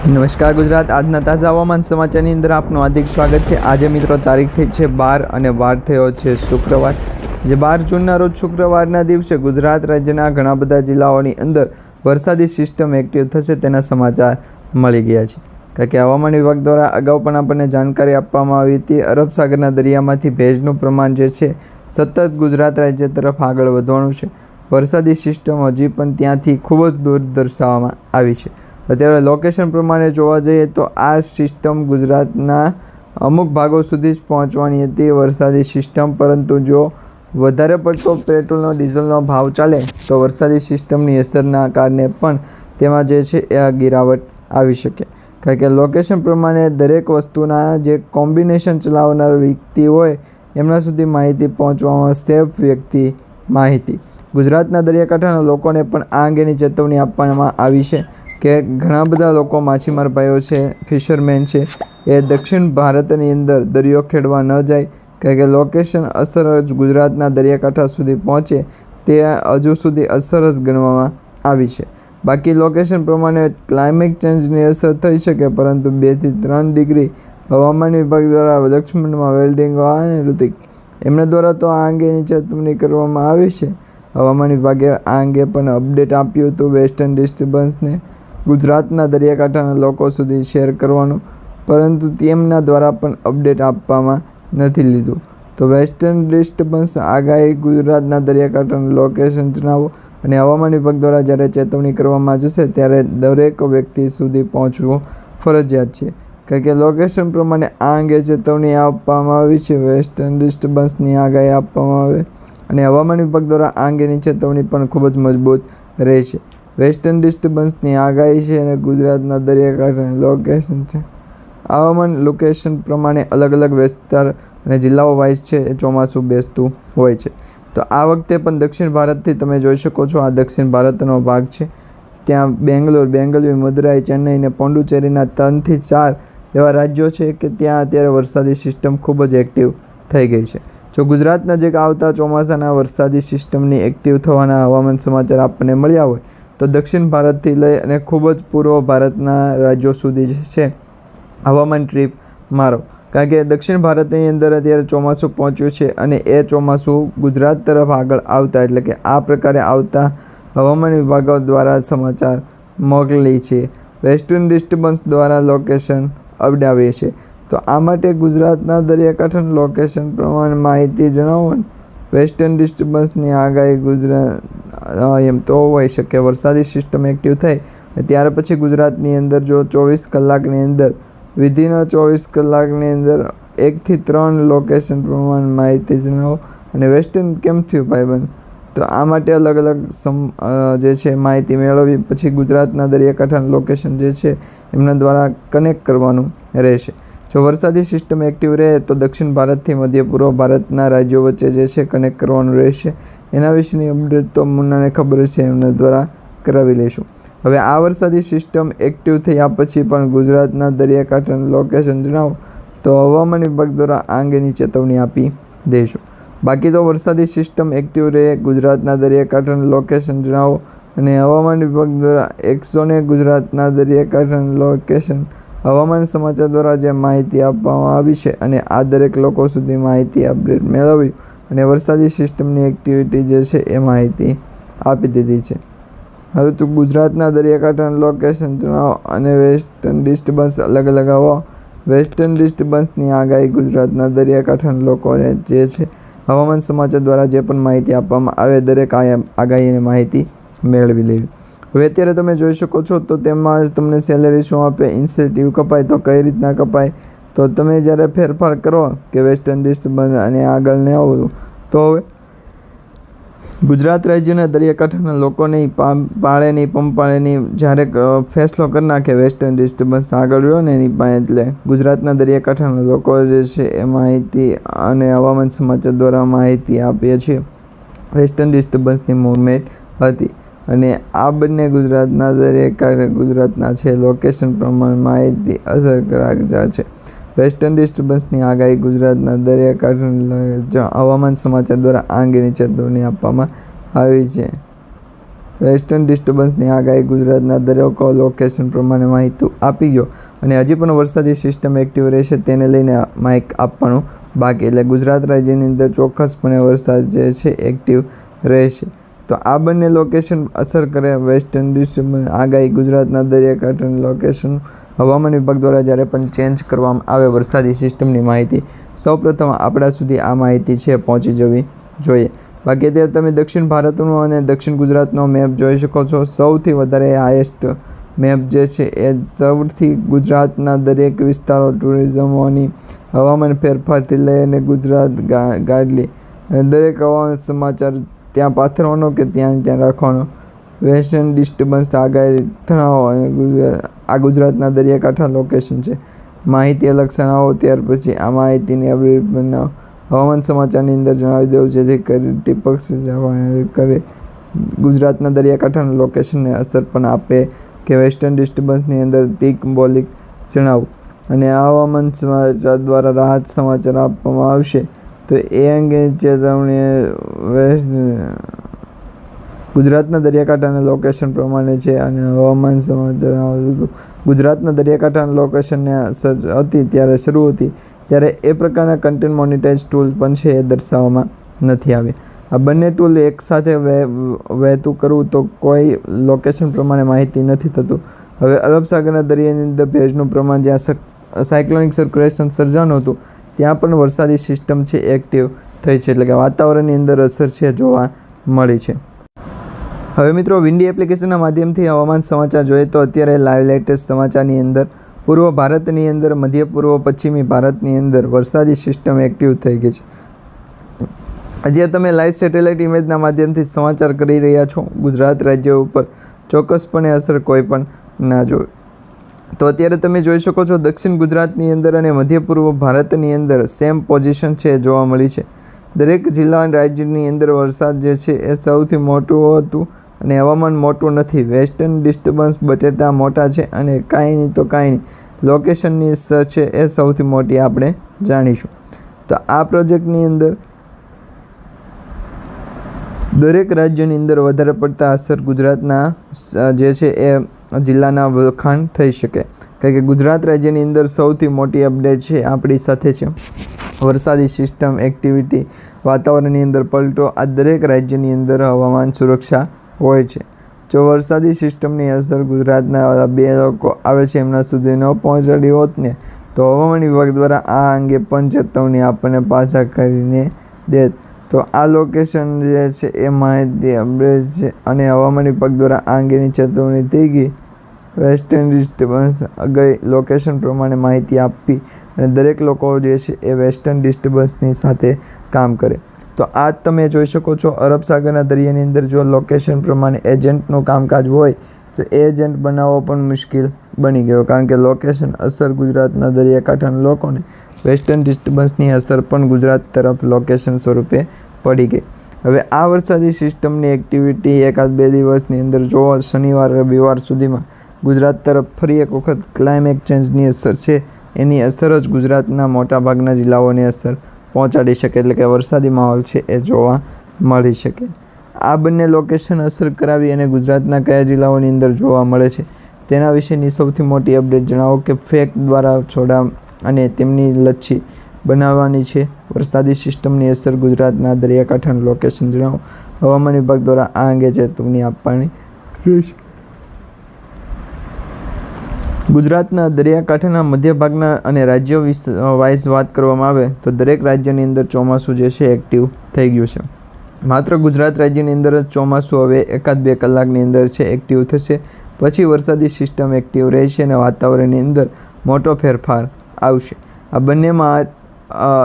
નમસ્કાર ગુજરાત, આજના તાજા હવામાન સમાચારની અંદર આપનું હાર્દિક સ્વાગત છે। આજે મિત્રો તારીખ થઈ છે 12 અને વાર થયો છે શુક્રવાર। જે 12 જૂનના રોજ શુક્રવારના દિવસે ગુજરાત રાજ્યના ઘણા બધા જિલ્લાઓની અંદર વરસાદી સિસ્ટમ એક્ટિવ થશે તેના સમાચાર મળી ગયા છે। કારણ કે હવામાન વિભાગ દ્વારા અગાઉ પણ આપણને જાણકારી આપવામાં આવી હતી। અરબ સાગરના દરિયામાંથી ભેજનું પ્રમાણ જે છે સતત ગુજરાત રાજ્ય તરફ આગળ વધવાનું છે। વરસાદી સિસ્ટમ હજી પણ ત્યાંથી ખૂબ જ દૂર દર્શાવવામાં આવી છે। અત્યારે લોકેશન પ્રમાણે જોવા જઈએ તો આ સિસ્ટમ ગુજરાતના અમુક ભાગો સુધી જ પહોંચવાની હતી વરસાદી સિસ્ટમ, પરંતુ જો વધારે પડતો પેટ્રોલનો ડીઝલનો ભાવ ચાલે તો વરસાદી સિસ્ટમની અસરના કારણે પણ તેમાં જે છે એ ગિરાવટ આવી શકે। કારણ કે લોકેશન પ્રમાણે દરેક વસ્તુના જે કોમ્બિનેશન ચલાવનાર વ્યક્તિ હોય એમના સુધી માહિતી પહોંચવામાં સેફ વ્યક્તિ માહિતી ગુજરાતના દરિયાકાંઠાના લોકોને પણ આ અંગેની ચેતવણી આપવામાં આવી છે કે ઘણા બધા લોકો માછીમાર ભાઈઓ છે, ફિશરમેન છે, એ દક્ષિણ ભારતની અંદર દરિયો ખેડવા ન જાય। કારણ કે લોકેશન અસર જ ગુજરાતના દરિયાકાંઠા સુધી પહોંચે તે હજુ સુધી અસર જ ગણવામાં આવી છે। બાકી લોકેશન પ્રમાણે ક્લાઇમેટ ચેન્જની અસર થઈ શકે, પરંતુ 2 થી 3 ડિગ્રી હવામાન વિભાગ દ્વારા લક્ષ્મણમાં વેલ્ડિંગ અને ઋતિક એમના દ્વારા તો આ અંગેની ચેતવણી કરવામાં આવી છે। હવામાન વિભાગે આ અંગે પણ અપડેટ આપ્યું હતું વેસ્ટર્ન ડિસ્ટર્બન્સને ગુજરાતના દરિયાકાંઠાના લોકો સુધી શેર કરવાનું, પરંતુ તેમના દ્વારા પણ અપડેટ આપવામાં નથી લીધું। તો વેસ્ટર્ન ડિસ્ટર્બન્સ આગાહી ગુજરાતના દરિયાકાંઠાનું લોકેશન જણાવો અને હવામાન વિભાગ દ્વારા જ્યારે ચેતવણી કરવામાં જશે ત્યારે દરેક વ્યક્તિ સુધી પહોંચવું ફરજિયાત છે। કારણ કે લોકેશન પ્રમાણે આ અંગે ચેતવણી આપવામાં આવી છે, વેસ્ટર્ન ડિસ્ટર્બન્સની આગાહી આપવામાં આવે અને હવામાન વિભાગ દ્વારા આ અંગેની ચેતવણી પણ ખૂબ જ મજબૂત રહેશે। વેસ્ટર્ન ડિસ્ટર્બન્સની આગાહી છે અને ગુજરાતના દરિયાકાંઠાની લોકેશન છે। હવામાન લોકેશન પ્રમાણે અલગ અલગ વિસ્તાર અને જિલ્લાઓ વાઇઝ છે એ ચોમાસું બેસતું હોય છે। તો આ વખતે પણ દક્ષિણ ભારતથી તમે જોઈ શકો છો, આ દક્ષિણ ભારતનો ભાગ છે। ત્યાં બેંગલુરુ, મદુરાઈ, ચેન્નઈ અને પોંડુચેરીના 3 થી 4 એવા રાજ્યો છે કે ત્યાં અત્યારે વરસાદી સિસ્ટમ ખૂબ જ એક્ટિવ થઈ ગઈ છે। જો ગુજરાત નજીક આવતા ચોમાસાના વરસાદી સિસ્ટમની એક્ટિવ થવાના હવામાન સમાચાર આપણને મળ્યા હોય તો દક્ષિણ ભારતથી લઈ અને ખૂબ જ પૂર્વ ભારતના રાજ્યો સુધી જે છે હવામાન ટ્રીપ મારો। કારણ કે દક્ષિણ ભારતની અંદર અત્યારે ચોમાસું પહોંચ્યું છે અને એ ચોમાસું ગુજરાત તરફ આગળ આવતા, એટલે કે આ પ્રકારે આવતા હવામાન વિભાગો દ્વારા સમાચાર મોકલી છે। વેસ્ટર્ન ડિસ્ટર્બન્સ દ્વારા લોકેશન અપડાવીએ છે। તો આ માટે ગુજરાતના દરિયાકાંઠાનું લોકેશન પ્રમાણે માહિતી જણાવો। વેસ્ટર્ન ડિસ્ટર્બન્સની આગાહી ગુજરાત એમ તો હોઈ શકે વરસાદી સિસ્ટમ એક્ટિવ થઈ ત્યાર પછી ગુજરાતની અંદર જો 24 કલાકની અંદર વિધિન 24 કલાકની અંદર 1 થી 3 લોકેશન પ્રમાણે માહિતી જણાવો। અને વેસ્ટર્ન કેમ થયું ભાઈબંધ, તો આ માટે અલગ અલગ જે છે માહિતી મેળવવી, પછી ગુજરાતના દરિયાકાંઠાનું લોકેશન જે છે એમના દ્વારા કનેક્ટ કરવાનું રહેશે। જો વરસાદી સિસ્ટમ એક્ટિવ રહે તો દક્ષિણ ભારતથી મધ્ય પૂર્વ ભારતના રાજ્યો વચ્ચે જે છે કનેક્ટ કરવાનું રહેશે। એના વિશેની અપડેટ તો મુન્નાને ખબર છે, એમના દ્વારા કરાવી લઈશું। હવે આ વરસાદી સિસ્ટમ એક્ટિવ થયા પછી પણ ગુજરાતના દરિયાકાંઠાનું લોકેશન જણાવો તો હવામાન વિભાગ દ્વારા આ અંગેની ચેતવણી આપી દઈશું। બાકી તો વરસાદી સિસ્ટમ એક્ટિવ રહે, ગુજરાતના દરિયાકાંઠાનું લોકેશન જણાવો અને હવામાન વિભાગ દ્વારા 100 ગુજરાતના દરિયાકાંઠાનું લોકેશન હવામાન સમાચાર દ્વારા જે માહિતી આપવામાં આવી છે અને આ દરેક લોકો સુધી માહિતી અપડેટ મેળવી અને વરસાદી સિસ્ટમની એક્ટિવિટી જે છે એ માહિતી આપી દીધી છે। હવે તો ગુજરાતના દરિયાકાંઠાનું લોકેશન જણાવો અને વેસ્ટર્ન ડિસ્ટર્બન્સ અલગ અલગ હવા વેસ્ટર્ન ડિસ્ટર્બન્સની આગાહી ગુજરાતના દરિયાકાંઠાના લોકોને જે છે હવામાન સમાચાર દ્વારા જે પણ માહિતી આપવામાં આવે દરેક આગાહીની માહિતી મેળવી લેવી। હવે અત્યારે તમે જોઈ શકો છો તો તેમાં તમને સેલેરી શું આપે, ઇન્સેન્ટિવ કપાય તો કઈ રીતના કપાય, તો તમે જ્યારે ફેરફાર કરો કે વેસ્ટર્ન ડિસ્ટર્બન્સ અને આગળ ન આવવું તો હવે ગુજરાત રાજ્યના દરિયાકાંઠાના લોકોની પાળેની પંપાળેની જ્યારે ફેસલો કરી નાખે વેસ્ટર્ન ડિસ્ટર્બન્સ આગળ રહ્યો ને એની પાસે, એટલે ગુજરાતના દરિયાકાંઠાના લોકો જે છે એ માહિતી અને હવામાન સમાચાર દ્વારા માહિતી આપીએ છીએ વેસ્ટર્ન ડિસ્ટર્બન્સની મૂવમેન્ટ હતી અને આ બંને ગુજરાતના દરિયાકાંઠે ગુજરાતના છે લોકેશન પ્રમાણે માહિતી અસરકારક છે। વેસ્ટર્ન ડિસ્ટર્બન્સની આગાહી ગુજરાતના દરિયાકાંઠાના હવામાન સમાચાર દ્વારા આ અંગેની ચેતવણી આપવામાં આવી છે। વેસ્ટર્ન ડિસ્ટર્બન્સની આગાહી ગુજરાતના દરેક લોકેશન પ્રમાણે માહિતી આપી ગયો અને હજી પણ વરસાદી સિસ્ટમ એક્ટિવ રહેશે તેને લઈને માહિતી આપવાનું બાકી. એટલે ગુજરાત રાજ્યની અંદર ચોક્કસપણે વરસાદ જે છે એક્ટિવ રહેશે. તો આ બંને લોકેશન અસર કરે વેસ્ટર્ન ડિસ્ટર્બન્સ આગાહી ગુજરાતના દરિયાકાંઠાના લોકેશન હવામાન વિભાગ દ્વારા જ્યારે પણ ચેન્જ કરવામાં આવે વરસાદી સિસ્ટમની માહિતી સૌપ્રથમ આપણા સુધી આ માહિતી છે પહોંચી જવી જોઈએ. બાકી અત્યારે તમે દક્ષિણ ભારતનો અને દક્ષિણ ગુજરાતનો મેપ જોઈ શકો છો. સૌથી વધારે હાઈએસ્ટ મેપ જે છે એ સૌથી ગુજરાતના દરેક વિસ્તારો ટુરિઝમોની હવામાન ફેરફારથી લઈને ગુજરાત ગાડલી દરેક હવામાન સમાચાર ત્યાં પાથરવાનો કે ત્યાં રાખવાનો. વેસ્ટર્ન ડિસ્ટર્બન્સ આગાહી તણાવ અને આ ગુજરાતના દરિયાકાંઠા લોકેશન છે. માહિતી અલગ જણાવો ત્યાર પછી આ માહિતીની અપડેટ બનાવો. હવામાન સમાચારની અંદર જણાવી દેવું જેથી કરી ટીપક કરે ગુજરાતના દરિયાકાંઠાના લોકેશનને અસર પણ આપે કે વેસ્ટર્ન ડિસ્ટર્બન્સની અંદર સિમ્બોલિક જણાવું અને આ હવામાન સમાચાર દ્વારા રાહત સમાચાર આપવામાં આવશે. તો એ અંગે ચેતવણી ગુજરાતના દરિયાકાંઠાના લોકેશન પ્રમાણે છે અને હવામાન સમાચાર ગુજરાતના દરિયાકાંઠાના લોકેશનને અસર હતી ત્યારે શરૂ હતી ત્યારે એ પ્રકારના કન્ટેન્ટ મોનિટાઇઝ ટૂલ પણ છે એ દર્શાવવામાં નથી આવે. આ બંને ટૂલ એકસાથે વહેતું કરવું તો કોઈ લોકેશન પ્રમાણે માહિતી નથી થતું. હવે અરબ સાગરના દરિયાની અંદર ભેજનું પ્રમાણ જ્યાં સાયક્લોનિક સર્ક્યુલેશન સર્જાનું હતું ત્યાં પણ વરસાદી સિસ્ટમ છે એક્ટિવ થઈ છે. એટલે કે વાતાવરણની અંદર અસર છે જોવા મળી છે. હવે મિત્રો વિન્ડી એપ્લિકેશનના માધ્યમથી હવામાન સમાચાર જોઈએ તો અત્યારે લાઈવ લેટેસ્ટ સમાચારની અંદર પૂર્વ ભારતની અંદર મધ્ય પૂર્વ પશ્ચિમી ભારતની અંદર વરસાદી સિસ્ટમ એક્ટિવ થઈ ગઈ છે. આજે તમે લાઈવ સેટેલાઇટ ઇમેજના માધ્યમથી સમાચાર કરી રહ્યા છો. ગુજરાત રાજ્ય ઉપર ચોક્કસપણે અસર કોઈ પણ ના જોવે. તો અત્યારે તમે જોઈ શકો છો દક્ષિણ ગુજરાતની અંદર અને મધ્ય પૂર્વ ભારતની અંદર સેમ પોઝિશન છે જોવા મળી છે. દરેક જિલ્લા અને રાજ્યની અંદર વરસાદ જે છે એ સૌથી મોટું હતું અને હવામાન મોટું નથી. વેસ્ટર્ન ડિસ્ટર્બન્સ બટેટા મોટા છે અને કાંઈ નહીં તો કાંઈ નહીં લોકેશનની અસર છે એ સૌથી મોટી આપણે જાણીશું. તો આ પ્રોજેક્ટની અંદર દરેક રાજ્યની અંદર વધારે પડતા અસર ગુજરાતના જે છે એ જિલ્લાના વખાણ થઈ શકે. કારણ કે ગુજરાત રાજ્યની અંદર સૌથી મોટી અપડેટ છે આપણી સાથે છે. વરસાદી સિસ્ટમ એક્ટિવિટી વાતાવરણની અંદર પલટો આ દરેક રાજ્યની અંદર હવામાન સુરક્ષા હોય છે. જો વરસાદી સિસ્ટમની અસર ગુજરાતના 2 લોકો આવે છે એમના સુધી ન પહોંચાડી હોત ને તો હવામાન વિભાગ દ્વારા આ અંગે પણ ચેતવણી આપણને પાછા કરીને દે. તો આ લોકેશન જે છે એ માહિતી અપડેટ છે અને હવામાન વિભાગ દ્વારા આ અંગેની ચેતવણી થઈ ગઈ. વેસ્ટર્ન ડિસ્ટર્બન્સ આગાહી લોકેશન પ્રમાણે માહિતી આપવી અને દરેક લોકો જે છે એ વેસ્ટર્ન ડિસ્ટર્બન્સની સાથે કામ કરે. તો આ તમે જોઈ શકો છો અરબ સાગરના દરિયાની અંદર જો લોકેશન પ્રમાણે એજન્ટનું કામકાજ હોય તો એજન્ટ બનાવવો પણ મુશ્કેલ બની ગયો. કારણ કે લોકેશન અસર ગુજરાતના દરિયાકાંઠાના લોકોને વેસ્ટર્ન ડિસ્ટર્બન્સની અસર પણ ગુજરાત તરફ લોકેશન સ્વરૂપે પડી ગઈ. હવે આ વરસાદી સિસ્ટમની એક્ટિવિટી 1-2 દિવસની અંદર જો શનિવાર રવિવાર સુધીમાં ગુજરાત તરફ ફરી એક વખત ક્લાઇમેટ ચેન્જની અસર છે એની અસર જ ગુજરાતના મોટાભાગના જિલ્લાઓને અસર પહોંચાડી શકે. એટલે કે વરસાદી માહોલ છે એ જોવા મળી શકે. આ બંને લોકેશન અસર કરાવી અને ગુજરાતના કયા જિલ્લાઓની અંદર જોવા મળે છે તેના વિશેની સૌથી મોટી અપડેટ જણાવો કે ફેક દ્વારા છોડા અને તેમની લચ્છી બનાવવાની છે. વરસાદી સિસ્ટમની અસર ગુજરાતના દરિયાકાંઠાનું લોકેશન જણાવો. હવામાન વિભાગ દ્વારા આ અંગે ચેતવણી આપવાની રહેશે. ગુજરાતના દરિયાકાંઠાના મધ્ય ભાગના અને રાજ્યો વાઇઝ વાત કરવામાં આવે તો દરેક રાજ્યની અંદર ચોમાસું જે છે એક્ટિવ થઈ ગયું છે. માત્ર ગુજરાત રાજ્યની અંદર જ ચોમાસું હવે 1-2 કલાકની અંદર છે એક્ટિવ થશે. પછી વરસાદી સિસ્ટમ એક્ટિવ રહેશે અને વાતાવરણની અંદર મોટો ફેરફાર આવશે. આ બંનેમાં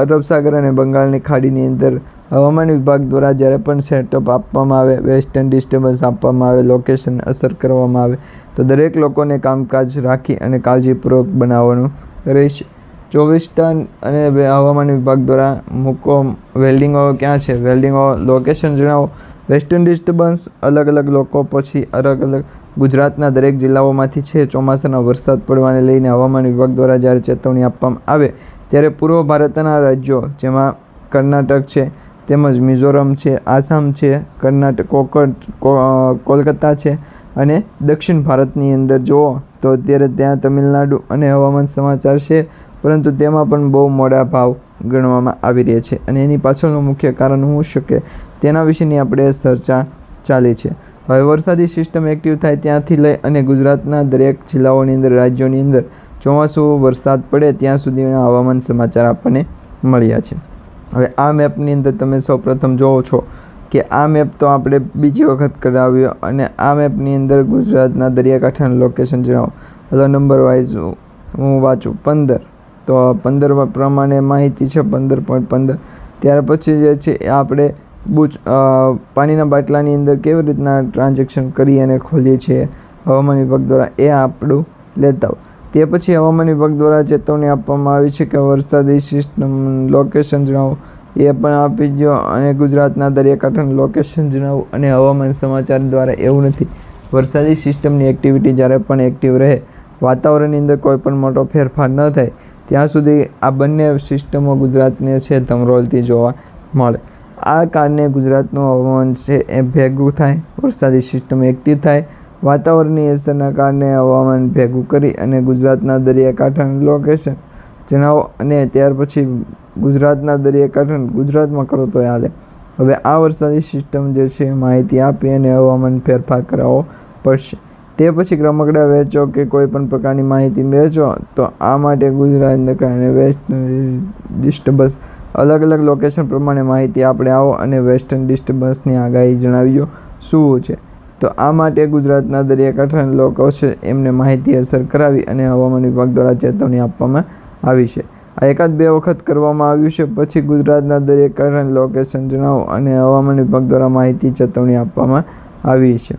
અરબ સાગર અને બંગાળની ખાડીની અંદર હવામાન વિભાગ દ્વારા જ્યારે પણ સેટઅપ આપવામાં આવે વેસ્ટર્ન ડિસ્ટર્બન્સ આપવામાં આવે લોકેશન અસર કરવામાં આવે તો દરેક લોકોને કામકાજ રાખી અને કાળજીપૂર્વક બનાવવાનું રહેશે. 24 અને હવામાન વિભાગ દ્વારા મૂકો વેલ્ડિંગો ક્યાં છે વેલ્ડિંગો લોકેશન જણાવો. વેસ્ટર્ન ડિસ્ટર્બન્સ અલગ અલગ લોકો પછી અલગ અલગ ગુજરાતના દરેક જિલ્લાઓમાંથી છે ચોમાસાના વરસાદ પડવાને લઈને હવામાન વિભાગ દ્વારા જ્યારે ચેતવણી આપવામાં આવે ત્યારે પૂર્વ ભારતના રાજ્યો જેમાં કર્ણાટક છે તેમજ મિઝોરમ છે, આસામ છે, કર્ણાટક, કોલકાતા છે અને દક્ષિણ ભારતની અંદર જુઓ તો અત્યારે ત્યાં તમિલનાડુ અને હવામાન સમાચાર છે, પરંતુ તેમાં પણ બહુ મોડા ભાવ ગણવામાં આવી રહ્યા છે અને એની પાછળનું મુખ્ય કારણ શું શકે તેના વિશેની આપણે ચર્ચા ચાલી છે. હવે વરસાદી સિસ્ટમ એક્ટિવ થાય ત્યાંથી લઈ અને ગુજરાતના દરેક જિલ્લાઓની અંદર, રાજ્યોની અંદર ચોમાસું વરસાદ પડે ત્યાં સુધીના હવામાન સમાચાર આપણને મળ્યા છે. હવે આ મેપની અંદર તમે સૌપ્રથમ જોવો છો કે આ મેપ તો આપણે બીજી વખત કરાવ્યો અને આ મેપની અંદર ગુજરાતના દરિયાકાંઠાનું લોકેશન જણાવો. એટલે નંબર વાઇઝ હું વાંચું 15 તો 15 પ્રમાણે માહિતી છે 15.15. ત્યાર પછી જે છે એ આપણે પાણીના બાટલાની અંદર કેવી રીતના ટ્રાન્ઝેક્શન કરી અને ખોલીએ છીએ હવામાન વિભાગ દ્વારા એ આપણું લેતા હોય. તે પછી હવામાન વિભાગ દ્વારા ચેતવણી આપવામાં આવી છે કે વરસાદી સિસ્ટમ લોકેશન જણાવો, એ પણ આપી દો અને ગુજરાતના દરિયાકાંઠાનું લોકેશન જણાવો. અને હવામાન સમાચાર દ્વારા એવું નથી, વરસાદી સિસ્ટમની એક્ટિવિટી જ્યારે પણ એક્ટિવ રહે, વાતાવરણની અંદર કોઈ પણ મોટો ફેરફાર ન થાય ત્યાં સુધી આ બંને સિસ્ટમો ગુજરાતને છે ધમરોળતી જોવા મળે. આ કારણે ગુજરાતનું હવામાન છે એ ભેગું થાય, વરસાદી સિસ્ટમ એક્ટિવ થાય, વાતાવરણની અસરના કારણે હવામાન ભેગું કરી અને ગુજરાતના દરિયાકાંઠાનું લોકેશન જણાવો અને ત્યાર પછી ગુજરાતના દરિયાકાંઠાનું ગુજરાતમાં કરો તો હાલે. હવે આ વરસાદી સિસ્ટમ જે છે માહિતી આપી અને હવામાન ફેરફાર કરાવવો પડશે. તે પછી ક્રમકડા વહેંચો કે કોઈ પણ પ્રકારની માહિતી વહેંચો તો આ માટે ગુજરાતને કારણે વેસ્ટ ડિસ્ટર્બન્સ અલગ અલગ લોકેશન પ્રમાણે માહિતી આપણે આવો અને વેસ્ટર્ન ડિસ્ટર્બન્સની આગાહી જણાવ્યો શું છે. તો આ માટે ગુજરાતના દરિયાકાંઠાના લોકો છે એમને માહિતી અસર કરાવી અને હવામાન વિભાગ દ્વારા ચેતવણી આપવામાં આવી છે. આ એકાદ બે વખત કરવામાં આવ્યું છે. પછી ગુજરાતના દરિયાકાંઠાના લોકેશન જણાવો અને હવામાન વિભાગ દ્વારા માહિતી ચેતવણી આપવામાં આવી છે.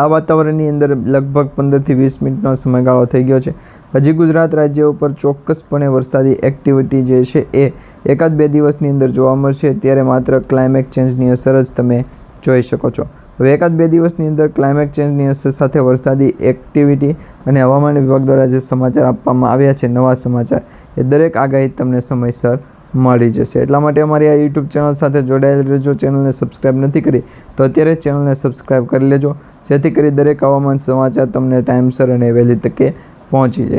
આ વાતાવરણની અંદર લગભગ 15 થી 20 મિનિટનો સમયગાળો થઈ ગયો છે. હજી ગુજરાત રાજ્ય ઉપર ચોક્કસપણે વરસાદી એક્ટિવિટી જે છે એ એકાદ બે દિવસની અંદર જોવા મળશે. ત્યારે માત્ર ક્લાઇમેટ ચેન્જની અસર જ તમે જોઈ શકો છો. હવે એકાદ બે દિવસની અંદર ક્લાઇમેટ ચેન્જની અસર સાથે વરસાદી એક્ટિવિટી અને હવામાન વિભાગ દ્વારા જે સમાચાર આપવામાં આવ્યા છે, નવા સમાચાર, એ દરેક આગાહી તમને સમયસર મળી જશે. એટલા માટે અમારી આ યુટ્યુબ ચેનલ સાથે જોડાયેલ રહેજો. ચેનલને સબસ્ક્રાઈબ નથી કરી તો અત્યારે ચેનલને સબસ્ક્રાઈબ કરી લેજો, જેથી કરી દરેક હવામાન સમાચાર તમને ટાઈમસર અને વહેલી તકે પહોંચી જાય.